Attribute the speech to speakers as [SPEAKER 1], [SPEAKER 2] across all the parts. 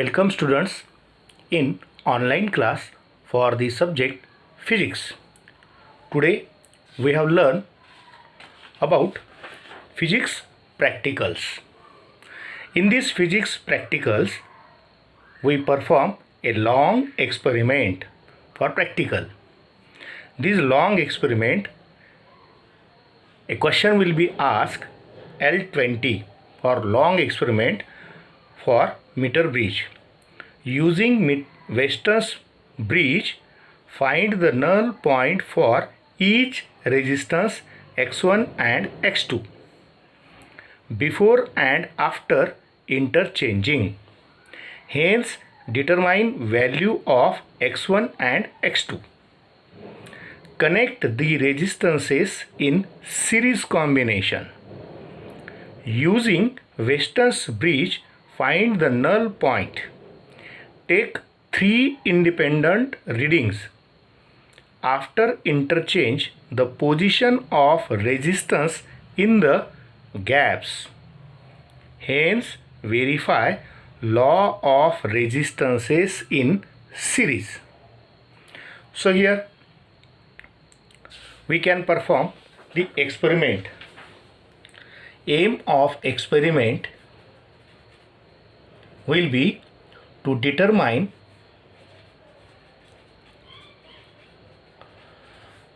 [SPEAKER 1] Welcome students in online class for the subject physics. Today we have learned about physics practicals. In these physics practicals we perform a long experiment for practical. This long experiment, a question will be asked L20 for long experiment for meter bridge. Using Weston's bridge, find the null point for each resistance x1 and x2 before and after interchanging. Hence, determine value of x1 and x2. Connect the resistances in series combination. Using Weston's bridge, find the null point. Take 3 independent readings. After interchange the position of resistance in the gaps. Hence, verify law of resistances in series. So here we can perform the experiment. Aim of experiment will be to determine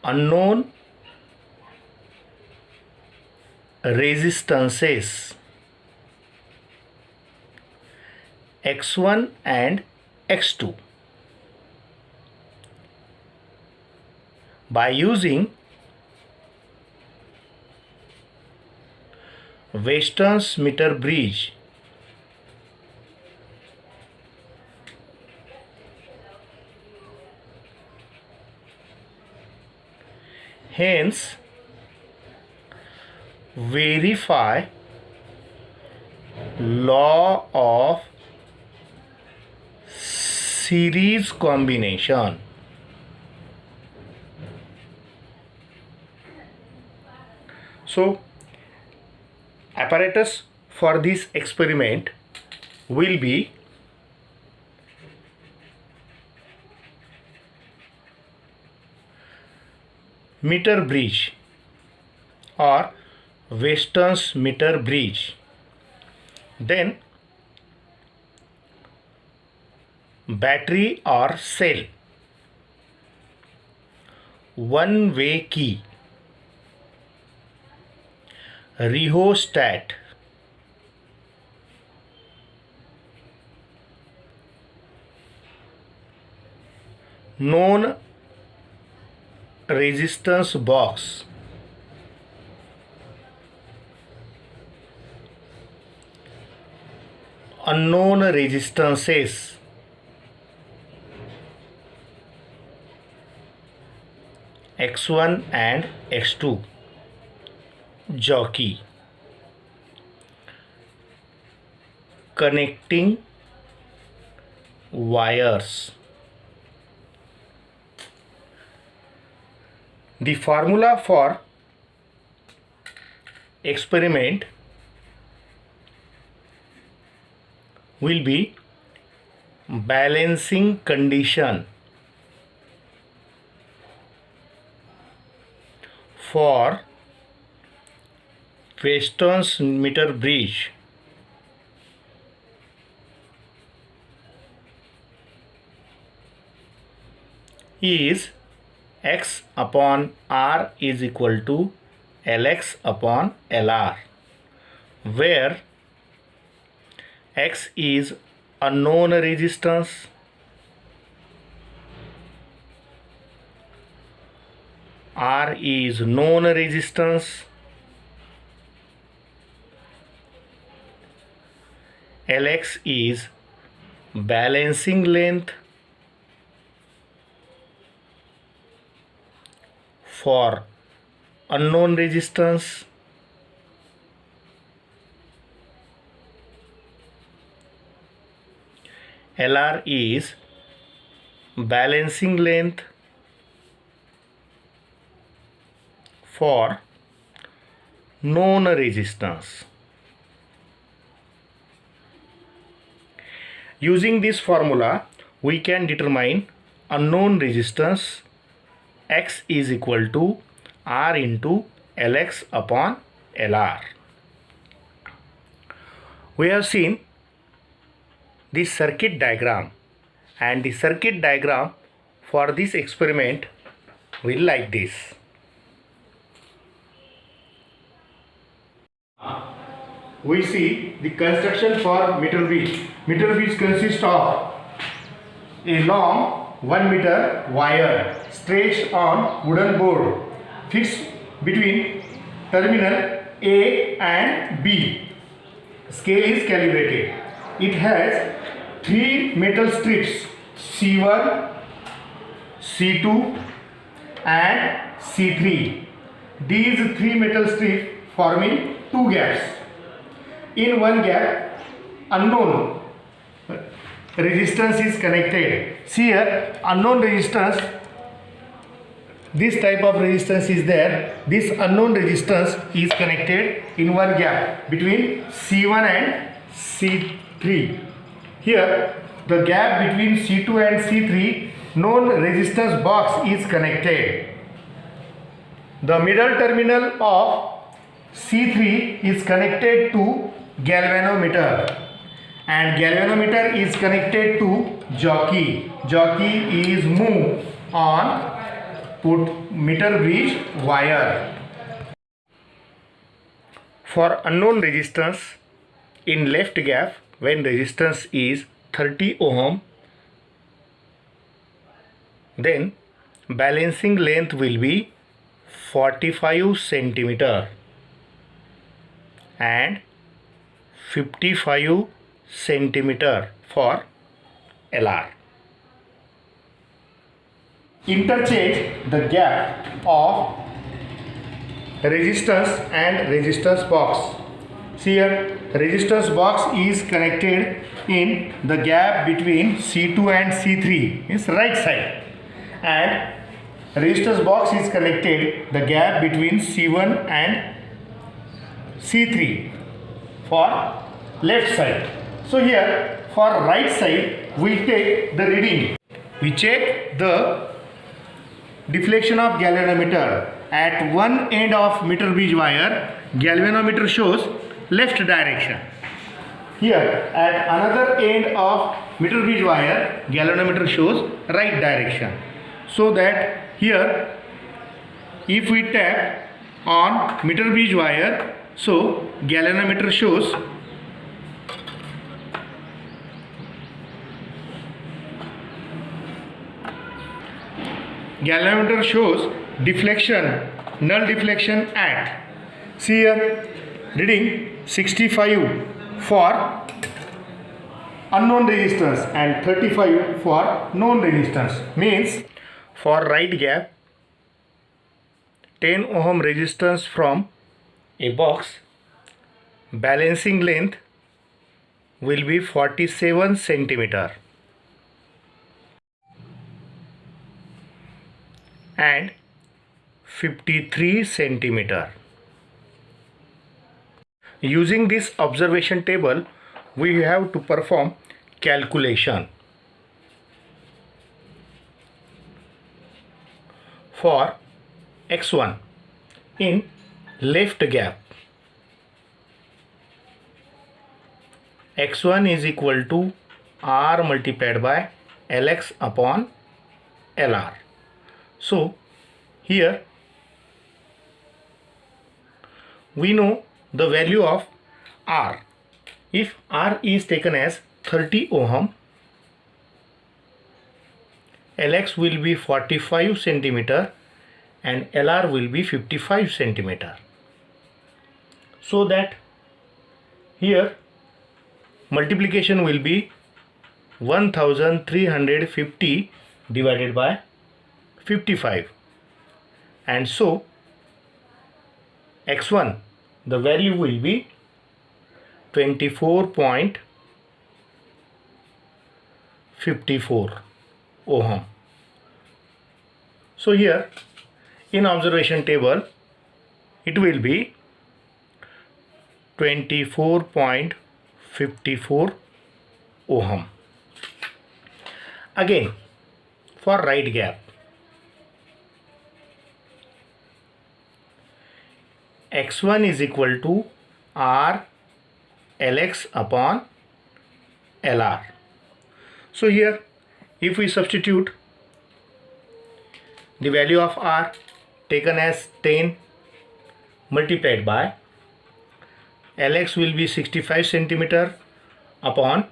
[SPEAKER 1] unknown resistances x1 and x2 by using Weston's meter bridge. Hence, verify law of series combination. So, apparatus for this experiment will be meter bridge or Weston's meter bridge. Then battery or cell, one-way key, rheostat, known resistance box, unknown resistances, x1 and x2, jockey, connecting wires. The formula for experiment will be balancing condition for Weston's meter bridge is x upon r is equal to Lx upon Lr, where x is unknown resistance, r is known resistance, Lx is balancing length for unknown resistance, Lr is balancing length for known resistance. Using this formula, we can determine unknown resistance X is equal to R into Lx upon Lr. We have seen this circuit diagram, and the circuit diagram for this experiment will like this. We see the construction for meter bridge. Meter bridge consists of a long 1 meter wire stretched on wooden board fixed between terminal A and B. Scale is calibrated. It has 3 metal strips C1, C2 and C3. These 3 metal strips forming 2 gaps. In one gap, unknown resistance is connected. See here, unknown resistance, this type of resistance is there. This unknown resistance is connected in one gap between C1 and C3. Here, the gap between C2 and C3, known resistance box is connected. The middle terminal of C3 is connected to galvanometer, and galvanometer is connected to jockey. Jockey is moved on meter bridge wire. For unknown resistance in left gap, when resistance is 30 ohm, then balancing length will be 45 centimeter and 55 centimeter for LR. Interchange the gap of resistance and resistance box. See here, resistance box is connected in the gap between C2 and C3, is right side, and resistance box is connected the gap between C1 and C3 for left side. So here for right side we take the reading. We check the deflection of galvanometer. At one end of meter bridge wire, galvanometer shows left direction. Here at another end of meter bridge wire, galvanometer shows right direction. So that here if we tap on meter bridge wire, so galvanometer shows deflection, null deflection at, see here, reading 65 for unknown resistance and 35 for known resistance. Means for right gap, 10 ohm resistance from a box, balancing length will be 47 centimeter and 53 centimeter. Using this observation table, we have to perform calculation. For x1 in left gap, x1 is equal to R multiplied by Lx upon Lr. So here we know the value of R. If R is taken as 30 ohm, Lx will be 45 centimeter and Lr will be 55 centimeter. So that here multiplication will be 1350 divided by 55, and so x1 the value will be 24.54 ohm. So here in observation table it will be 24.54 ohm. Again, for right gap, x1 is equal to R Lx upon Lr. So here, if we substitute the value of R taken as 10 multiplied by Lx will be 65 centimeter upon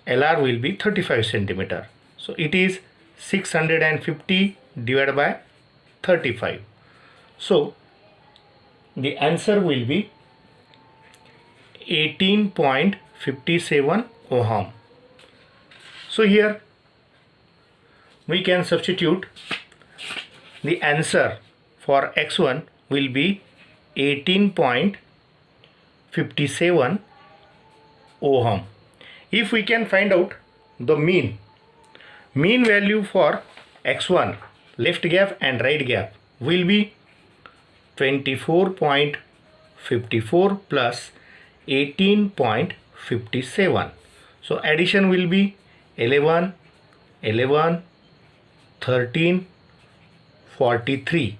[SPEAKER 1] Lr will be 35 centimeter. So it is 650 divided by 35. So the answer will be 18.57 ohm. So here we can substitute the answer for x1 will be 18.57 ohm. If we can find out the mean value for x1 left gap and right gap will be 24.54 plus 18.57. So addition will be 11, 11, 13, 43.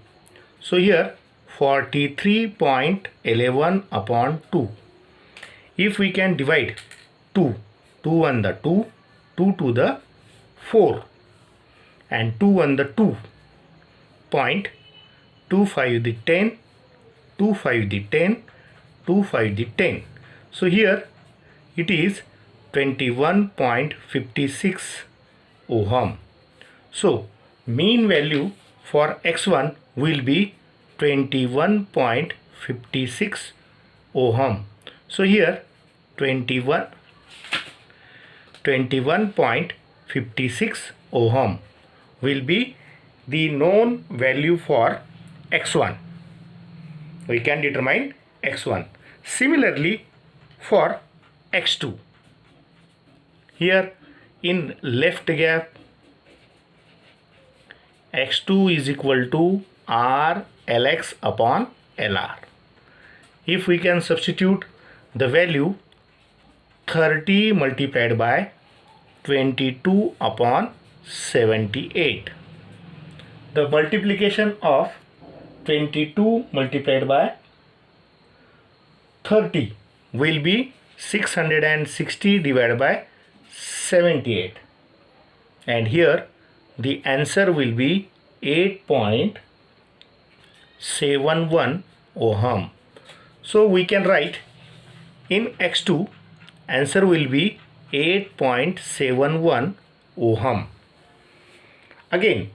[SPEAKER 1] So here 43.11 upon 2. If we can divide 2, 2 1 the 2, 2 to the 4 and 2 1 the 2, 0.25 the 10, 25 the 10, 25 the 10. So here it is 21.56 ohm. So mean value for x1 will be 21.56 ohm. So here 21.56 ohm will be the known value for x1. We can determine x1. Similarly for x2. Here in left gap, x2 is equal to R Lx upon Lr. If we can substitute the value 30 multiplied by 22 upon 78. The multiplication of 22 multiplied by 30 will be 660 divided by 78. And here the answer will be 8.71 ohm. So we can write in x2 answer will be 8.71 ohm. Again,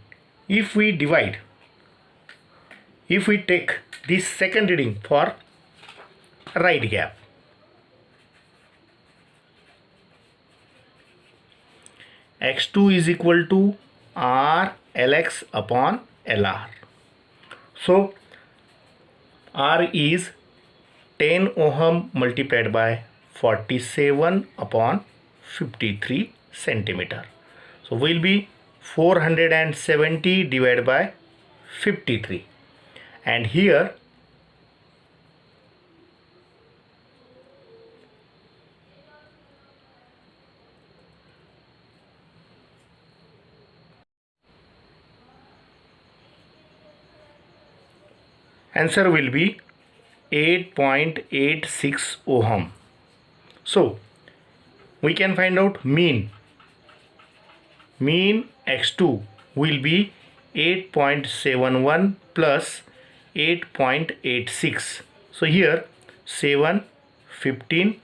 [SPEAKER 1] if we take this second reading for right gap, x2 is equal to R Lx upon Lr. So R is 10 ohm multiplied by 47 upon 53 centimeter. So will be 470 divided by 53. And here answer will be 8.86 ohm. So we can find out mean x2 will be 8.71 plus 8.86. So here 7, 15,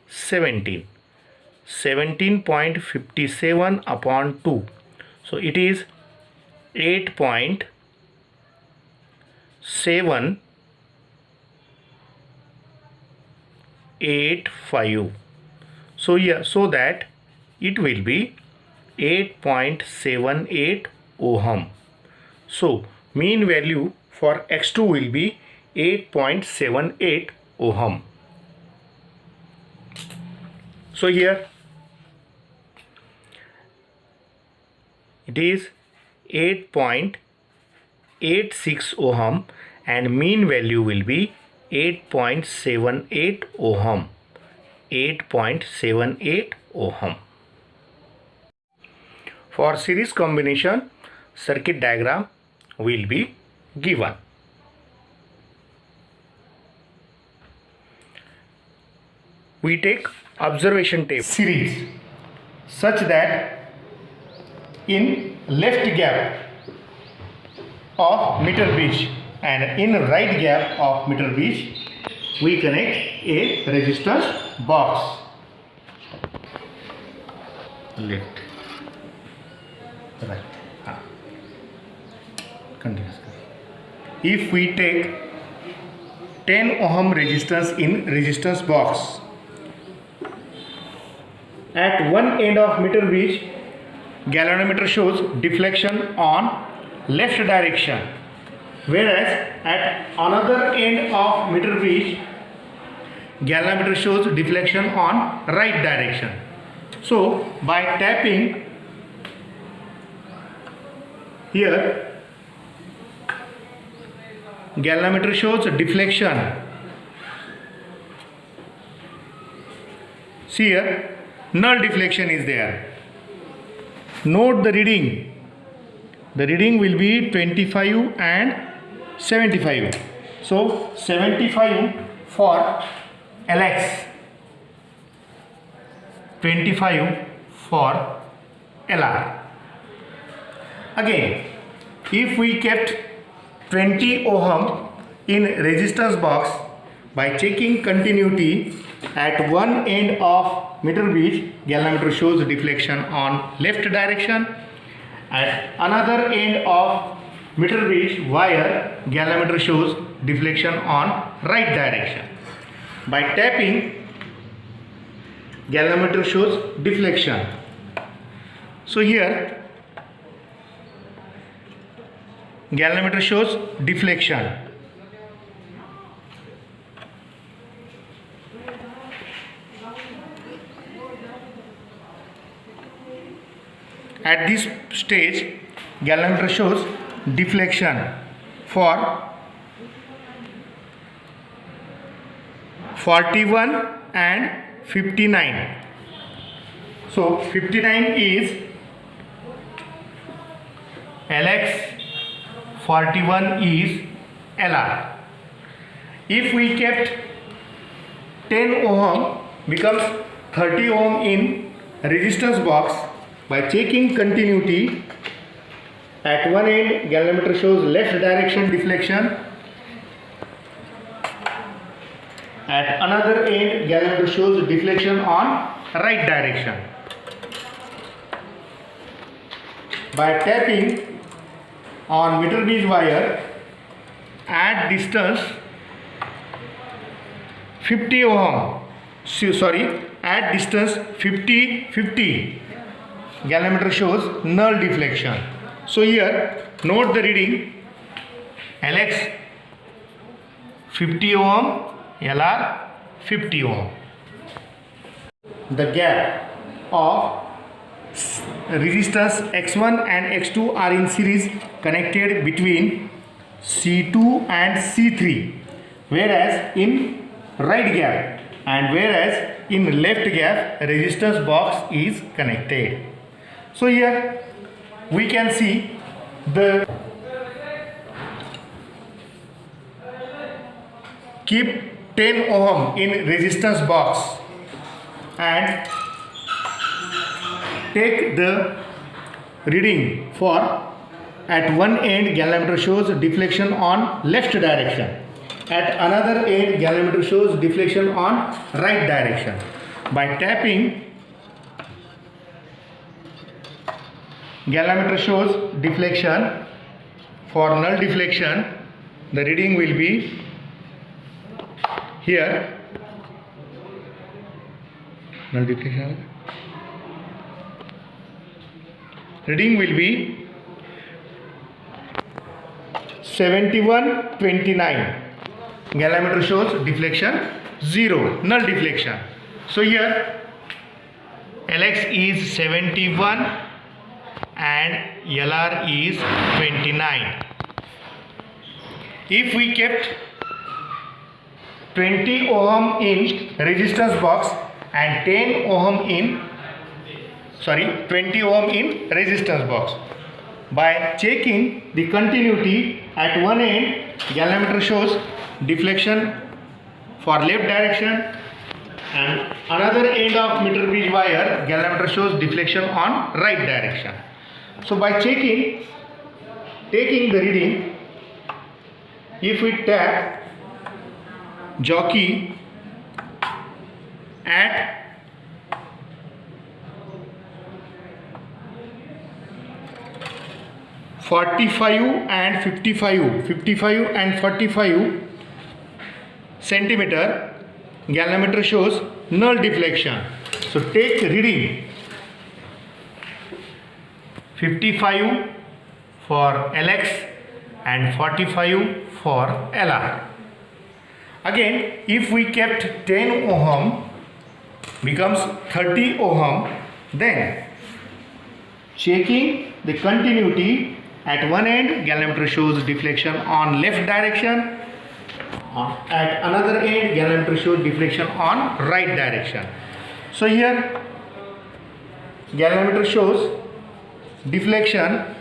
[SPEAKER 1] 17. 17.57 upon 2. So it is 8.785. So yeah, so that it will be 8.78 ohm. So mean value for x2 will be 8.78 ohm. So here it is 8.86 ohm and mean value will be 8.78 ohm. 8.78 ohm. For series combination, circuit diagram will be given. We take observation tape series such that in left gap of meter bridge and in right gap of meter bridge we connect a resistance box. Left, right. Continuous. If we take 10 ohm resistance in resistance box, at one end of meter bridge galvanometer shows deflection on left direction, whereas at another end of meter bridge galvanometer shows deflection on right direction. So by tapping here, galvanometer shows deflection. See here, null deflection is there. Note the reading. The reading will be 25 and 75. So 75 for LX, 25 for LR. Again, if we kept 20 ohm in resistance box, by checking continuity at one end of meter bridge galvanometer shows deflection on left direction, at another end of meter bridge wire galvanometer shows deflection on right direction. By tapping galvanometer shows deflection. So here galvanometer shows deflection. At this stage galvanometer shows deflection for 41 and 59. So 59 is LX, 41 is LR. If we kept 10 ohm becomes 30 ohm in resistance box, by checking continuity at one end galvanometer shows left direction deflection, at another end galvanometer shows deflection on right direction. By tapping on meter bridge wire at distance 50 ohm, at distance 50 galvanometer shows null deflection. So here note the reading: LX 50 ohm, LR 50 ohm. The gap of resistance X1 and X2 are in series connected between C2 and C3, whereas in right gap and whereas in left gap resistance box is connected. So here we can see the keep 10 ohm in resistance box and take the reading for at one end galvanometer shows deflection on left direction, at another end galvanometer shows deflection on right direction. By tapping galvanometer shows deflection. For null deflection the reading will be here, null deflection reading will be 7129. Galvanometer shows deflection 0, null deflection. So here LX is 71 and LR is 29. If we kept 20 ohm in resistance box and 10 ohm in 20 ohm in resistance box. By checking the continuity at one end, galvanometer shows deflection for left direction, and another end of meter bridge wire, galvanometer shows deflection on right direction. So by taking the reading, if we tap jockey at 45 and 55 and 45 centimeter, galvanometer shows null deflection. So take reading 55 for LX and 45 for LR. Again, if we kept 10 ohm becomes 30 ohm, then checking the continuity at one end, galvanometer shows deflection on left direction. At another end, galvanometer shows deflection on right direction. So here, galvanometer shows deflection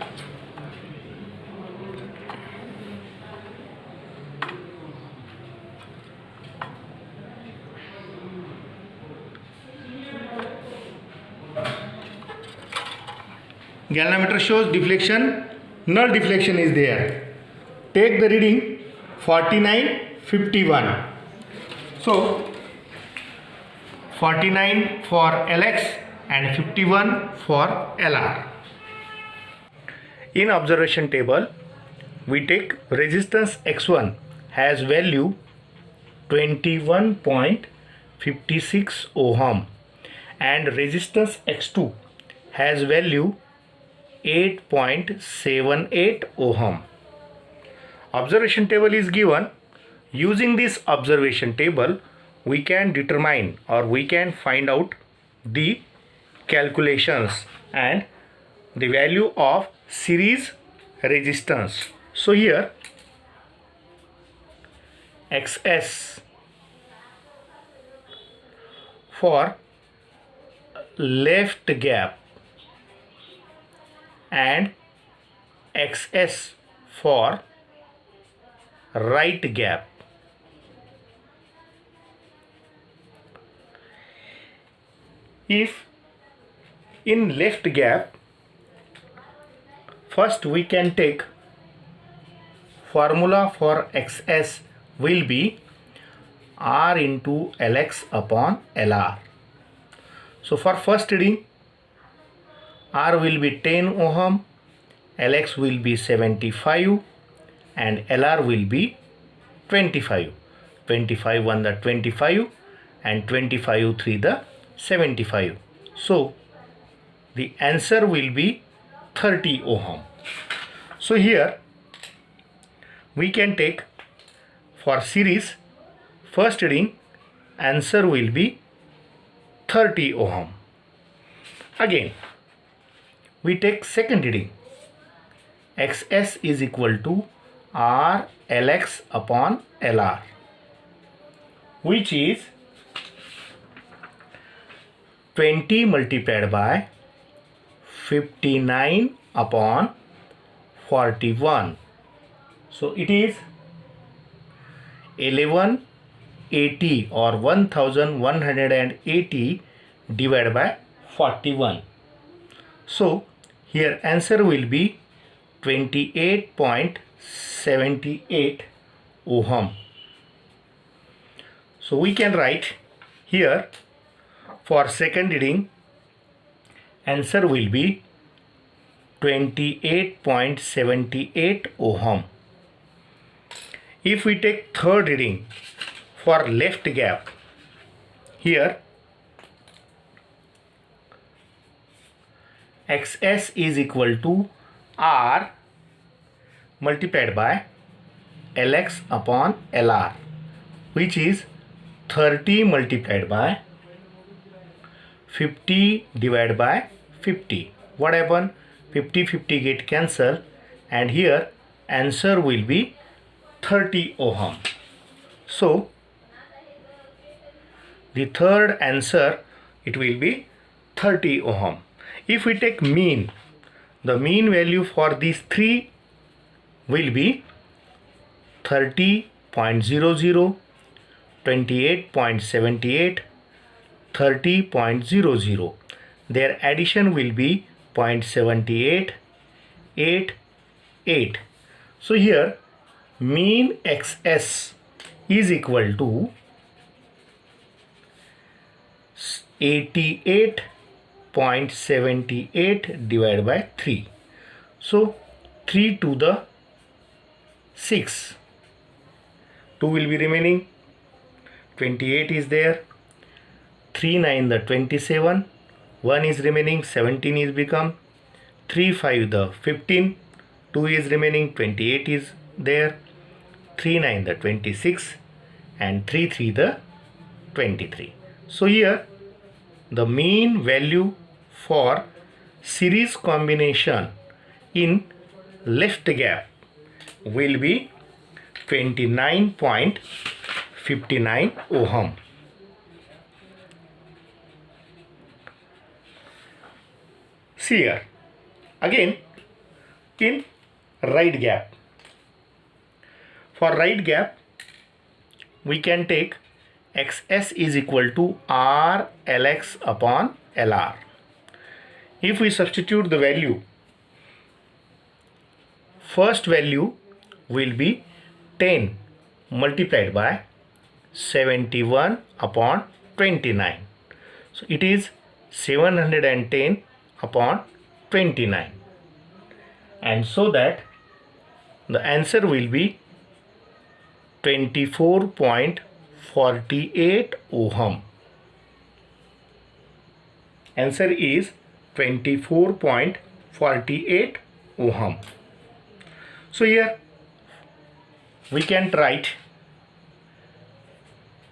[SPEAKER 1] null deflection is there. Take the reading 49, 51. So 49 for LX and 51 for LR. In observation table, we take resistance X1 has value 21.56 ohm and resistance X2 has value 8.78 ohm. Observation table is given. Using this observation table, we can determine or we can find out the calculations and the value of series resistance. So here XS for left gap and XS for right gap. If in left gap, first we can take formula for XS will be R into LX upon LR. So for first reading, R will be 10 ohm, LX will be 75 and LR will be 25. 25 1 the 25 and 25 3 the 75. So the answer will be 30 ohm. So here we can take for series first reading, answer will be 30 ohm. Again we take second reading, XS is equal to R LX upon LR, which is 20 multiplied by 59 upon 41. So it is 1180 or 1180 divided by 41. So here answer will be 28.78 ohm. So we can write here for second reading, answer will be 28.78 ohm. If we take third reading for left gap, here XS is equal to R multiplied by LX upon LR, which is 30 multiplied by 50 divided by 50. What happen? 50 get cancelled and here answer will be 30 ohm. So the third answer it will be 30 ohm. If we take mean, the mean value for these three will be 30.00, 28.78, 30.00. Their addition will be 0.7888. So here mean XS is equal to 88.78 divided by 3. So 3 to the 6. 2 will be remaining. 28 is there. 3 9 the 27. 1 is remaining. 17 is become. 3 5 the 15. 2 is remaining. 28 is there. 3 9 the 26. And 3 3 the 23. So here the mean value for series combination in left gap will be 29.59 ohm. See here again in right gap. For right gap we can take XS is equal to R LX upon LR. If we substitute the value, first value will be 10 multiplied by 71 upon 29. So it is 710 upon 29. And so that the answer will be 24.48 ohm. Answer is 24.48 ohm. So here we can write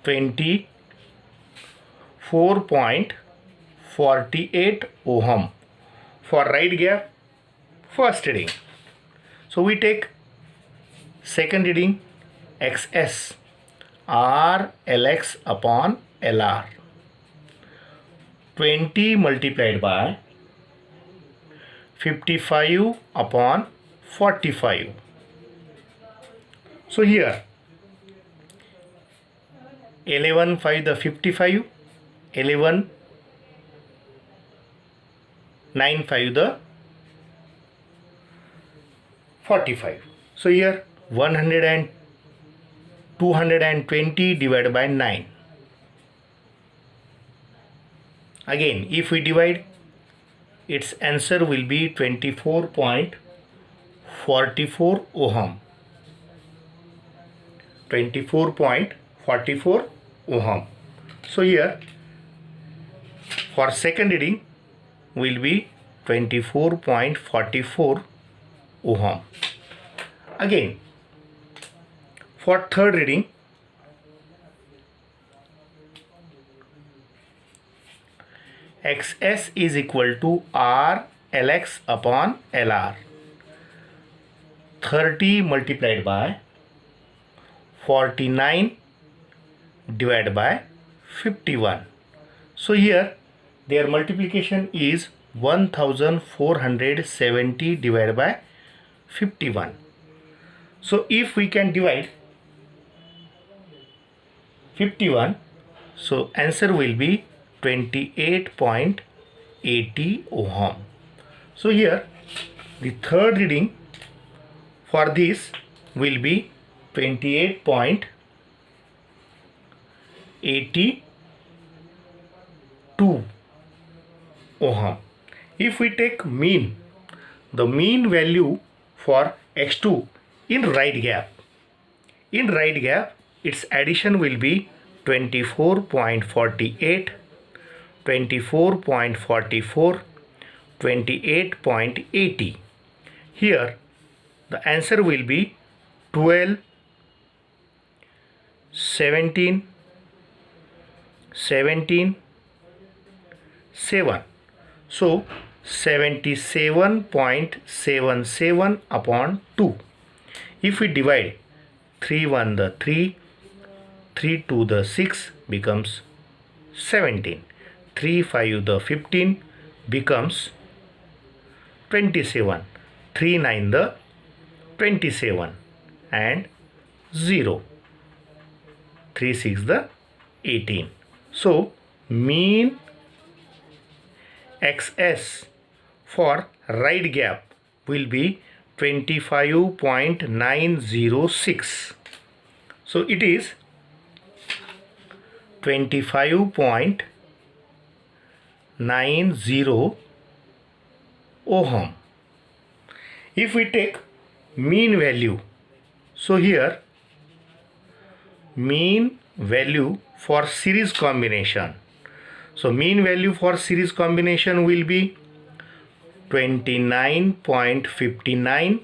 [SPEAKER 1] 24.48 ohm for right gap first reading. So we take second reading XS R LX upon LR. 20 multiplied by 55 upon 45. So here 11 5 the 55, 11 9 5 the 45. So here 100 and 220 divided by 9. Again if we divide, its answer will be 24.44 ohm. 24.44 ohm. So here for second reading will be 24.44 ohm. Again for third reading XS is equal to R LX upon LR. 30 multiplied by 49 divided by 51. So here their multiplication is 1470 divided by 51. So if we can divide 51, so answer will be 28.80 ohm. So here the third reading for this will be 28.82 ohm. If we take mean, the mean value for X2 in right gap, its addition will be 24.48, 24.44, 28.80. Here the answer will be 12, 17, 17, 7. So 77.77 upon 2. If we divide 3 1 the 3, 3 2 the 6 becomes 17. 3 5 the 15 becomes 27. 3 9 the 27 and 0. 3 6 the 18. So mean XS for right gap will be 25.906. So it is 25.90 ohm. If we take mean value, so here mean value for series combination. So mean value for series combination will be 29.59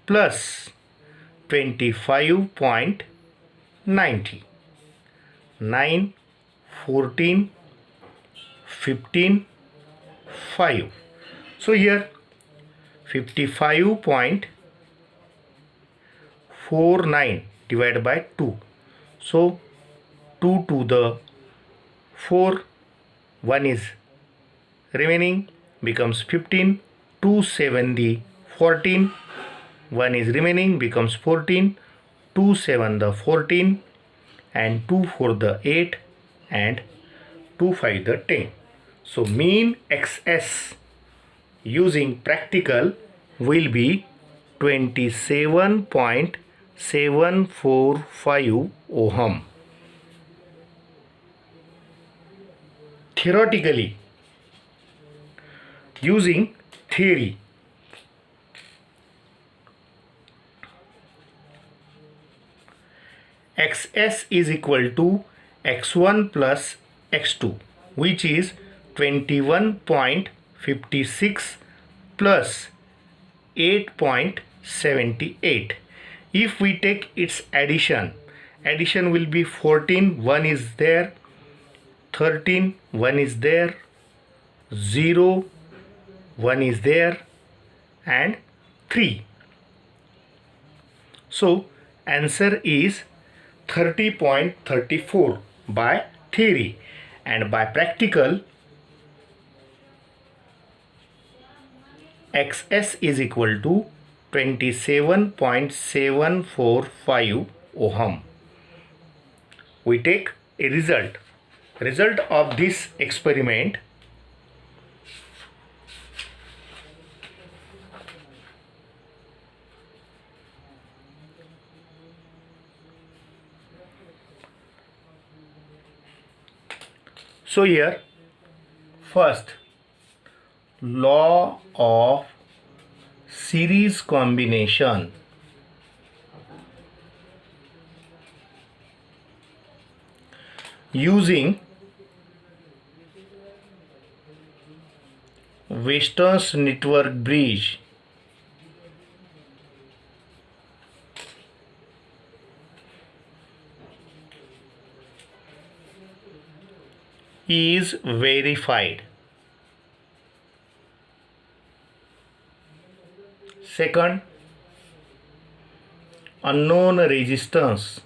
[SPEAKER 1] plus 25.90. 9, 14, 15, 5. So here 55.49 divided by 2. So 2 to the 4, 1 is remaining, becomes 15. 2 7 the 14, 1 is remaining, becomes 14. 2 7 the 14 and 2 4 the 8 and 2 5 the 10. So mean XS using practical will be 27.745 ohm. Theoretically, using theory, XS is equal to X1 plus X2, which is 21.56 plus 8.78. If we take its addition will be 14, 1 is there, 13, 1 is there, 0, 1 is there and 3. So answer is 30.34 by theory, and by practical XS is equal to 27.745 ohm. We take a result of this experiment. So here first, law of series combination. Using Wheaton's network bridge, is verified. Second, unknown resistance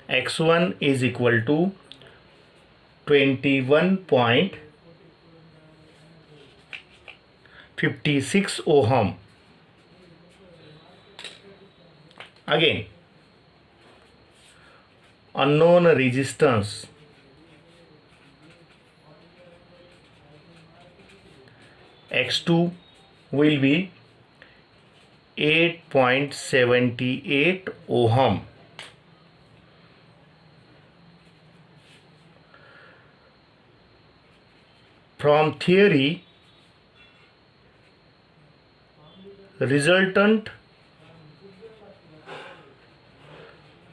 [SPEAKER 1] X1 is equal to 21.56 ohm. Again, unknown resistance X2 will be 8.78 ohm. From theory, resultant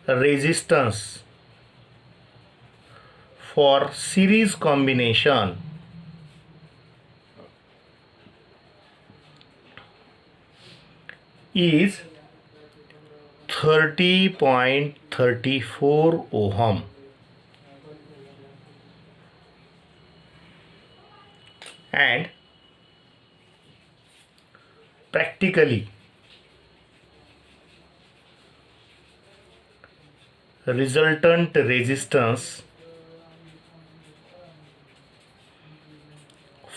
[SPEAKER 1] resistance for series combination is 30.34 ohm. And practically resultant resistance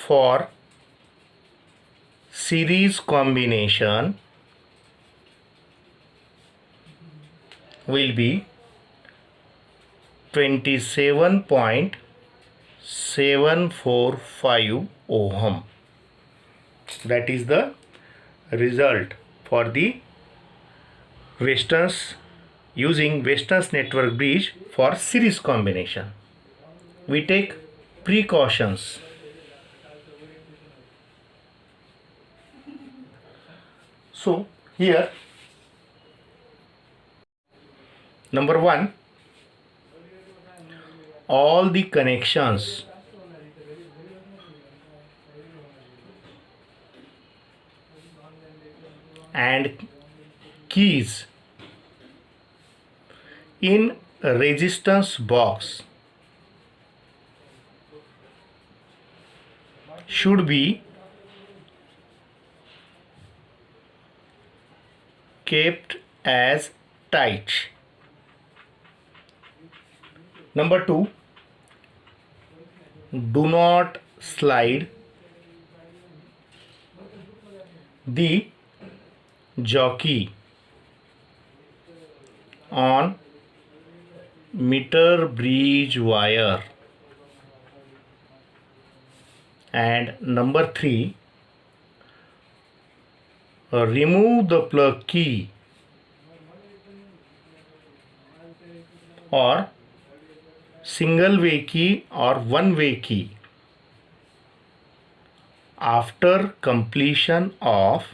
[SPEAKER 1] for series combination will be 27.745 ohm. That is the result for the Weston's using Weston's network bridge for series combination. We take precautions. So here, number one, all the connections and keys in resistance box should be kept as tight. Number two, do not slide the jockey on meter bridge wire. And number three, remove the plug key or single way key or one way key after completion of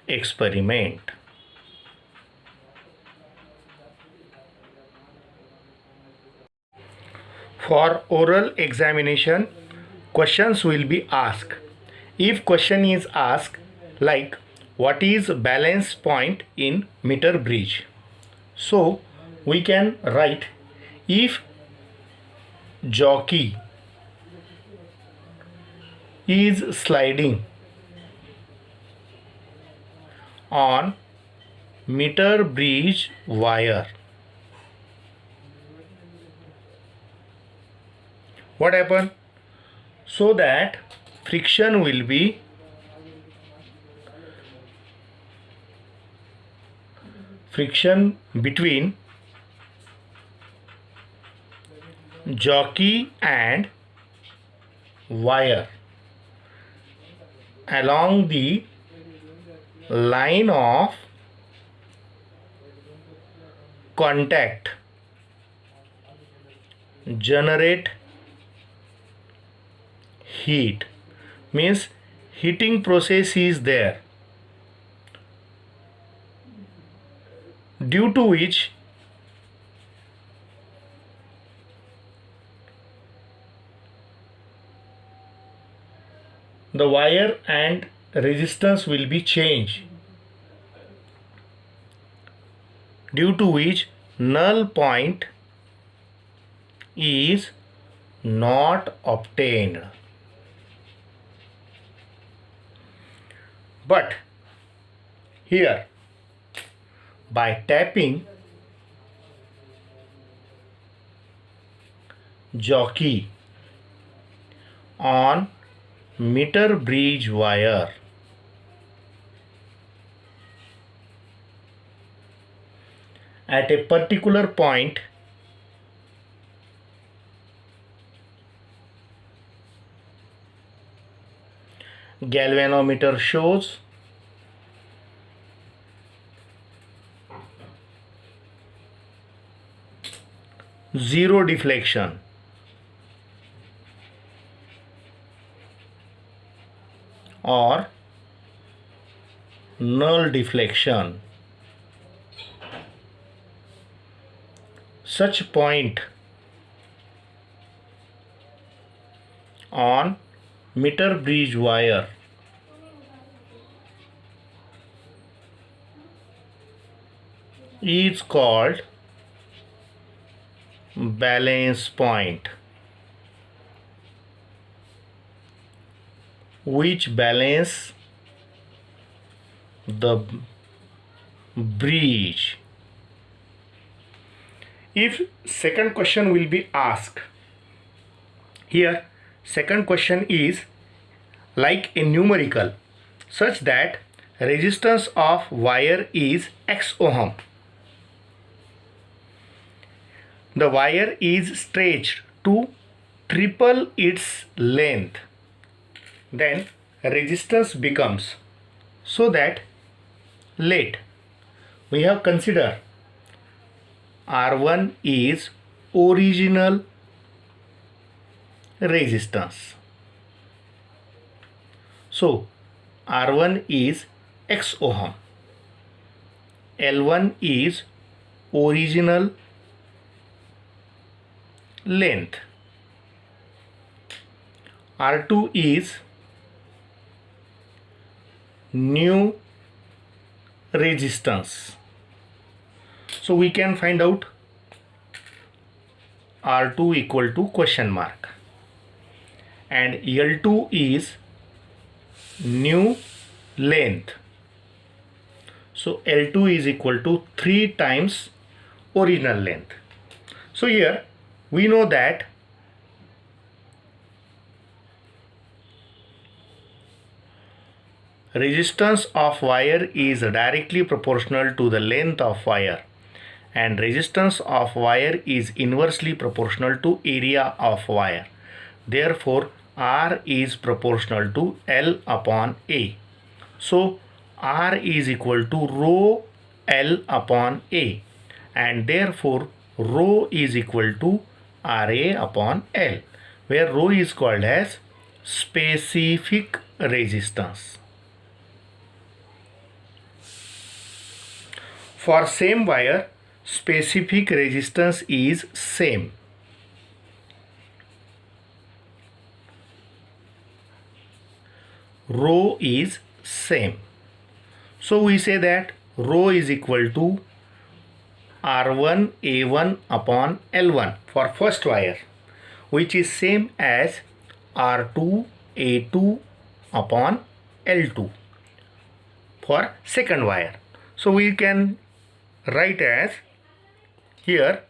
[SPEAKER 1] experiment. For oral examination, questions will be asked. If question is asked like what is balance point in meter bridge, so we can write if jockey is sliding on meter bridge wire, what happen? So that friction will be between jockey and wire along the line of contact generate heat, means heating process is there, due to which the wire and resistance will be changed, due to which null point is not obtained. But here, by tapping jockey on meter bridge wire, at a particular point galvanometer shows zero deflection, or null deflection. Such point on meter bridge wire is called balance point, which balance the bridge. If second question will be asked, here second question is like a numerical such that resistance of wire is X ohm. The wire is stretched to triple its length. Then resistance becomes, so that let we have considered R1 is original resistance. So R1 is X ohm. L1 is original length. R2 is new resistance. So we can find out R2 equal to question mark, and L2 is new length. So L2 is equal to 3 times original length. So here we know that resistance of wire is directly proportional to the length of wire, and resistance of wire is inversely proportional to area of wire. Therefore R is proportional to L upon A. So R is equal to rho L upon A, and therefore rho is equal to RA upon L, where rho is called as specific resistance. For same wire, specific resistance is same. Rho is same. So we say that rho is equal to R1 A1 upon L1 for first wire, which is same as R2 A2 upon L2 for second wire. So we can write as here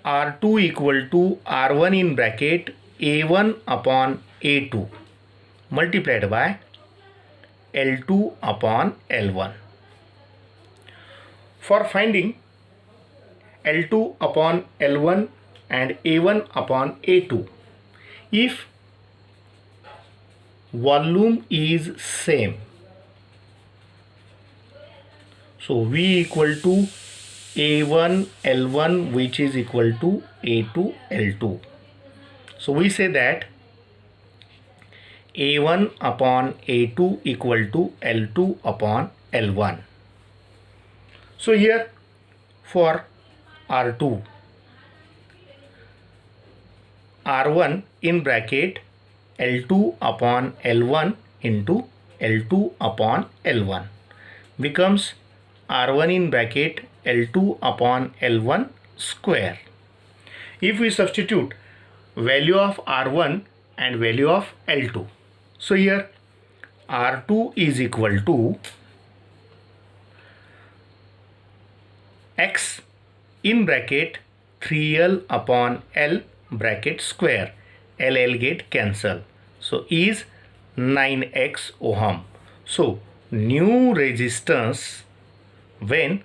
[SPEAKER 1] R2 equal to R1 in bracket A1 upon A2 multiplied by L2 upon L1. For finding L2 upon L1 and A1 upon A2, if volume is same, so V equal to A1 L1, which is equal to A2 L2. So we say that A1 upon A2 equal to L2 upon L1. So here for R2, R1 in bracket L2 upon L1 into L2 upon L1 becomes R1 in bracket L2 upon L1 square. If we substitute value of R1 and value of L2, so here R2 is equal to X in bracket 3L upon L bracket square, L get cancel, so is 9X ohm. So new resistance when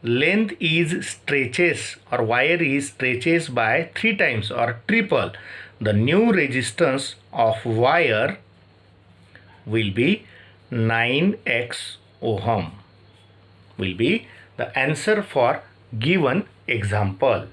[SPEAKER 1] length is stretches or wire is stretches by 3 times or triple, the new resistance of wire will be 9X ohm, will be the answer for given example.